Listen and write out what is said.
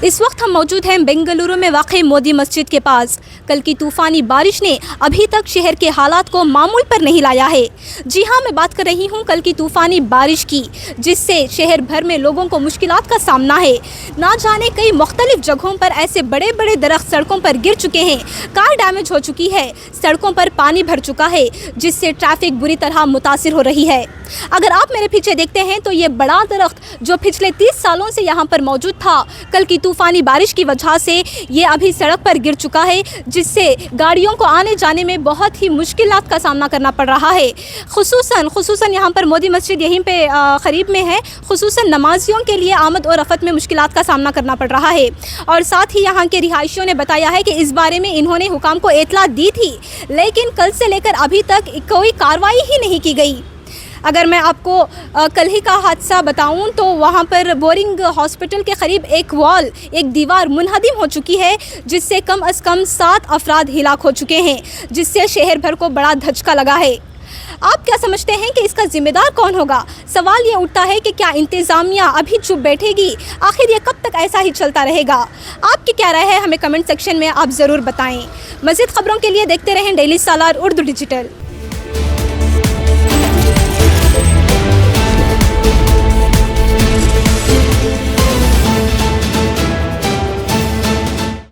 इस वक्त हम मौजूद हैं बेंगलुरु में वाक़ई मोदी मस्जिद के पास। कल की तूफ़ानी बारिश ने अभी तक शहर के हालात को मामूल पर नहीं लाया है। जी हाँ, मैं बात कर रही हूँ कल की तूफ़ानी बारिश की, जिससे शहर भर में लोगों को मुश्किलात का सामना है। ना जाने कई मुख्तलिफ जगहों पर ऐसे बड़े बड़े दरख्त सड़कों पर गिर चुके हैं, कार डैमेज हो चुकी है, सड़कों पर पानी भर चुका है, जिससे ट्रैफिक बुरी तरह मुतासिर हो रही है। अगर आप मेरे पीछे देखते हैं तो ये बड़ा दरख्त जो पिछले 30 सालों से यहाँ पर मौजूद था, कल की तूफ़ानी बारिश की वजह से ये अभी सड़क पर गिर चुका है, जिससे गाड़ियों को आने जाने में बहुत ही मुश्किलात का सामना करना पड़ रहा है। खुसूसन यहाँ पर मोदी मस्जिद यहीं पे करीब में है। खुसूसन नमाजियों के लिए आमद और रफ़त में मुश्किलात का सामना करना पड़ रहा है। और साथ ही यहाँ के रिहायशियों ने बताया है कि इस बारे में इन्होंने हुकाम को इत्तला दी थी, लेकिन कल से लेकर अभी तक कोई कार्रवाई ही नहीं की गई। अगर मैं आपको कल ही का हादसा बताऊं तो वहां पर बोरिंग हॉस्पिटल के करीब एक दीवार मुनहदिम हो चुकी है, जिससे कम से कम 7 अफराद हिलाक हो चुके हैं, जिससे शहर भर को बड़ा धचका लगा है। आप क्या समझते हैं कि इसका जिम्मेदार कौन होगा? सवाल ये उठता है कि क्या इंतज़ामिया अभी चुप बैठेगी? आखिर ये कब तक ऐसा ही चलता रहेगा? आपकी क्या राय है, हमें कमेंट सेक्शन में आप ज़रूर बताएं। मज़ीद खबरों के लिए देखते रहें डेली सालार उर्दू डिजिटल।